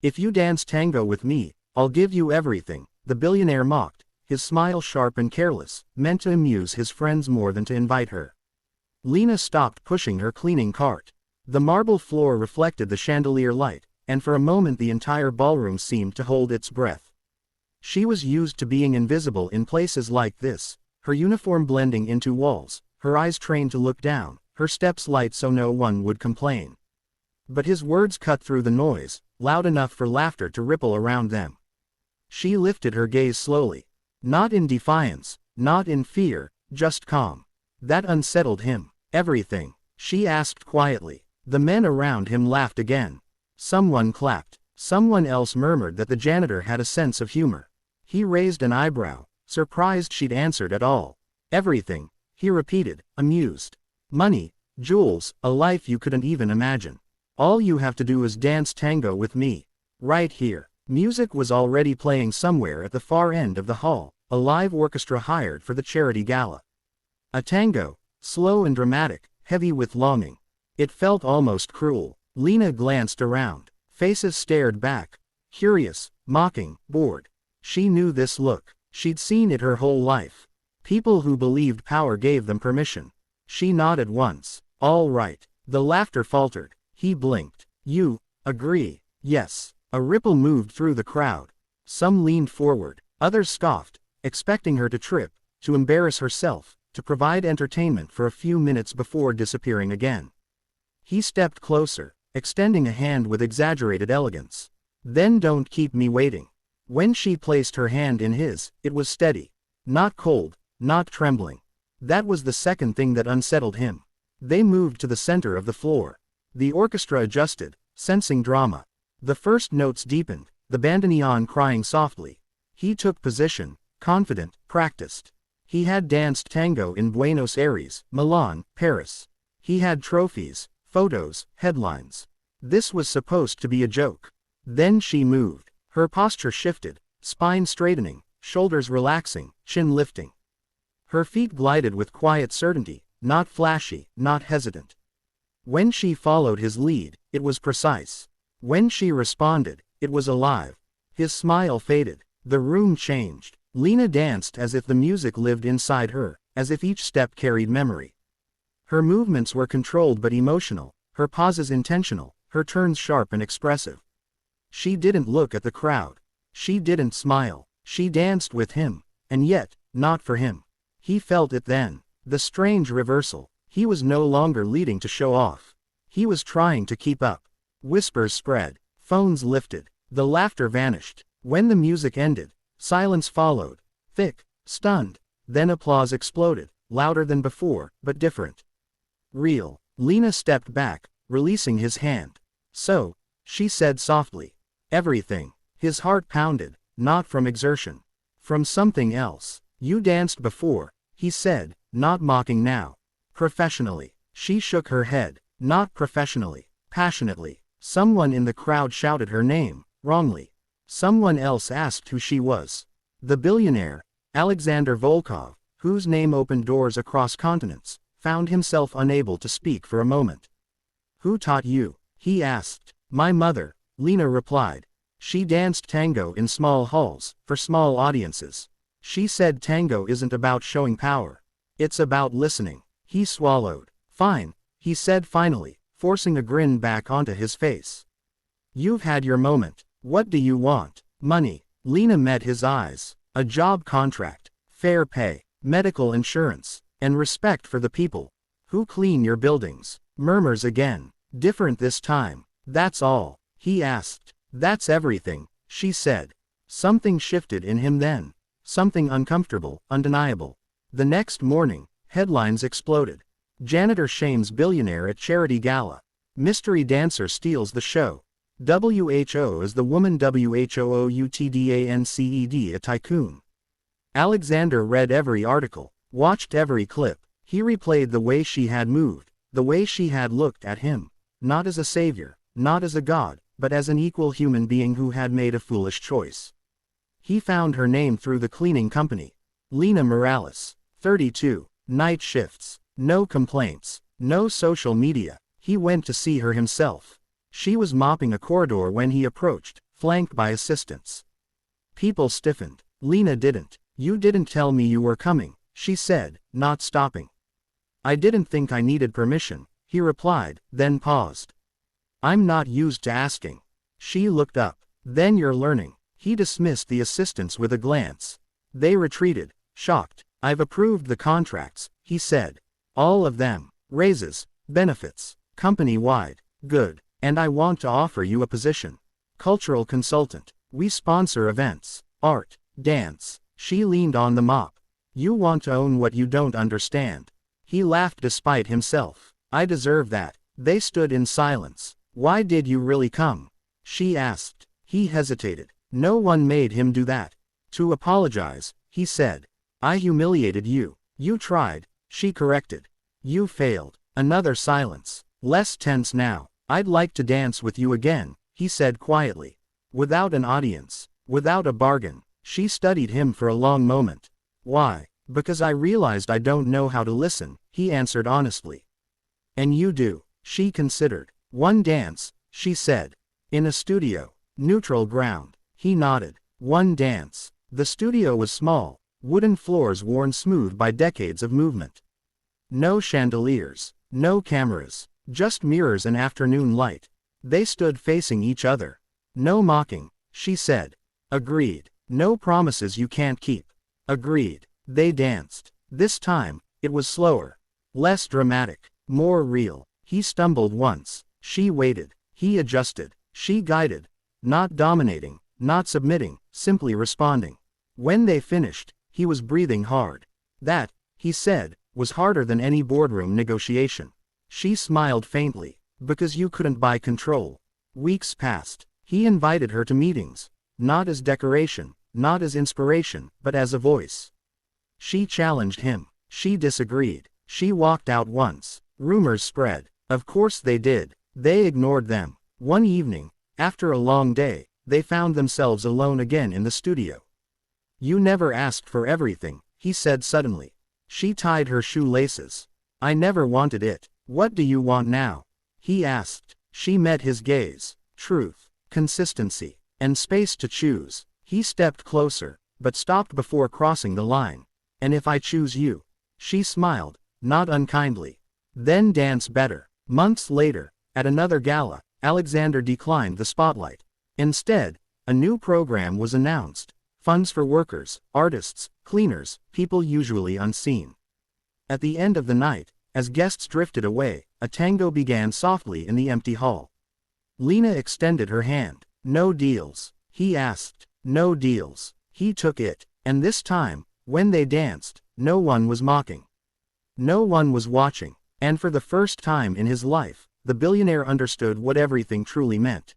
If you dance tango with me, I'll give you everything, the billionaire mocked, his smile sharp and careless, meant to amuse his friends more than to invite her. Lena stopped pushing her cleaning cart. The marble floor reflected the chandelier light, and for a moment the entire ballroom seemed to hold its breath. She was used to being invisible in places like this, her uniform blending into walls, her eyes trained to look down, her steps light so no one would complain. But his words cut through the noise, loud enough for laughter to ripple around them. She lifted her gaze slowly. Not in defiance, not in fear, just calm. That unsettled him. Everything, she asked quietly. The men around him laughed again. Someone clapped. Someone else murmured that the janitor had a sense of humor. He raised an eyebrow, surprised she'd answered at all. Everything, he repeated, amused. Money, jewels, a life you couldn't even imagine. All you have to do is dance tango with me. Right here. Music was already playing somewhere at the far end of the hall, a live orchestra hired for the charity gala. A tango, slow and dramatic, heavy with longing. It felt almost cruel. Lena glanced around. Faces stared back. Curious, mocking, bored. She knew this look. She'd seen it her whole life. People who believed power gave them permission. She nodded once. All right. The laughter faltered. He blinked. You agree? Yes. A ripple moved through the crowd. Some leaned forward. Others scoffed, expecting her to trip, to embarrass herself, to provide entertainment for a few minutes before disappearing again. He stepped closer, extending a hand with exaggerated elegance. Then don't keep me waiting. When she placed her hand in his, it was steady. Not cold, not trembling. That was the second thing that unsettled him. They moved to the center of the floor. The orchestra adjusted, sensing drama. The first notes deepened, the bandoneon crying softly. He took position, confident, practiced. He had danced tango in Buenos Aires, Milan, Paris. He had trophies, photos, headlines. This was supposed to be a joke. Then she moved. Her posture shifted, spine straightening, shoulders relaxing, chin lifting. Her feet glided with quiet certainty, not flashy, not hesitant. When she followed his lead, it was precise. When she responded, it was alive. His smile faded. The room changed. Lena danced as if the music lived inside her, as if each step carried memory. Her movements were controlled but emotional, her pauses intentional, her turns sharp and expressive. She didn't look at the crowd. She didn't smile. She danced with him, and yet, not for him. He felt it then. The strange reversal. He was no longer leading to show off. He was trying to keep up. Whispers spread. Phones lifted. The laughter vanished. When the music ended, silence followed. Thick, stunned. Then applause exploded, louder than before, but different. Real. Lena stepped back, releasing his hand. So, she said softly. Everything. His heart pounded, not from exertion. From something else. You danced before, he said, not mocking now. Professionally. She shook her head. Not professionally. Passionately. Someone in the crowd shouted her name, wrongly. Someone else asked who she was. The billionaire, Alexander Volkov, whose name opened doors across continents, found himself unable to speak for a moment. Who taught you? He asked. My mother, Lena replied. She danced tango in small halls, for small audiences. She said tango isn't about showing power. It's about listening. He swallowed. Fine, he said finally, forcing a grin back onto his face. You've had your moment. What do you want? Money. Lena met his eyes. A job contract. Fair pay. Medical insurance. And respect for the people who clean your buildings. Murmurs again. Different this time. That's all. He asked. That's everything, she said. Something shifted in him then. Something uncomfortable, undeniable. The next morning, headlines exploded. Janitor shames billionaire at charity gala. Mystery dancer steals the show. WHO is the woman WHOOUTDANCED a tycoon. Alexander read every article, watched every clip. He replayed the way she had moved, the way she had looked at him. Not as a savior, not as a god, but as an equal human being who had made a foolish choice. He found her name through the cleaning company. Lena Morales, 32, night shifts, no complaints, no social media. He went to see her himself. She was mopping a corridor when he approached, flanked by assistants. People stiffened. Lena didn't. "You didn't tell me you were coming," she said, not stopping. "I didn't think I needed permission," he replied, then paused. "I'm not used to asking." She looked up. "Then you're learning." He dismissed the assistants with a glance. They retreated, shocked. "I've approved the contracts," he said. "All of them. Raises, benefits, company-wide. Good. And I want to offer you a position. Cultural consultant. We sponsor events, art, dance." She leaned on the mop. "You want to own what you don't understand." He laughed despite himself. "I deserve that." They stood in silence. "Why did you really come?" she asked. He hesitated. No one made him do that. "To apologize," he said. "I humiliated you." "You tried," she corrected. "You failed." Another silence. Less tense now. "I'd like to dance with you again," he said quietly. "Without an audience. Without a bargain." She studied him for a long moment. "Why?" "Because I realized I don't know how to listen," he answered honestly. "And you do." She considered. "One dance," she said. "In a studio. Neutral ground." He nodded. "One dance." The studio was small, wooden floors worn smooth by decades of movement. No chandeliers, no cameras, just mirrors and afternoon light. They stood facing each other. "No mocking," she said. "Agreed. No promises you can't keep." "Agreed." They danced. This time, it was slower. Less dramatic. More real. He stumbled once. She waited. He adjusted. She guided. Not dominating, not submitting, simply responding. When they finished, he was breathing hard. That, he said, was harder than any boardroom negotiation. She smiled faintly. "Because you couldn't buy control." Weeks passed. He invited her to meetings. Not as decoration, not as inspiration, but as a voice. She challenged him. She disagreed. She walked out once. Rumors spread. Of course they did. They ignored them. One evening, after a long day, they found themselves alone again in the studio. "You never asked for everything," he said suddenly. She tied her shoelaces. "I never wanted it." "What do you want now?" he asked. She met his gaze. Truth, consistency, and space to choose. He stepped closer, but stopped before crossing the line. "And if I choose you?" She smiled, not unkindly. "Then dance better." Months later, at another gala, Alexander declined the spotlight. Instead, a new program was announced. Funds for workers, artists, cleaners, people usually unseen. At the end of the night, as guests drifted away, a tango began softly in the empty hall. Lena extended her hand. "No deals?" he asked. "No deals." He took it. And this time, when they danced, no one was mocking. No one was watching. And for the first time in his life, the billionaire understood what everything truly meant.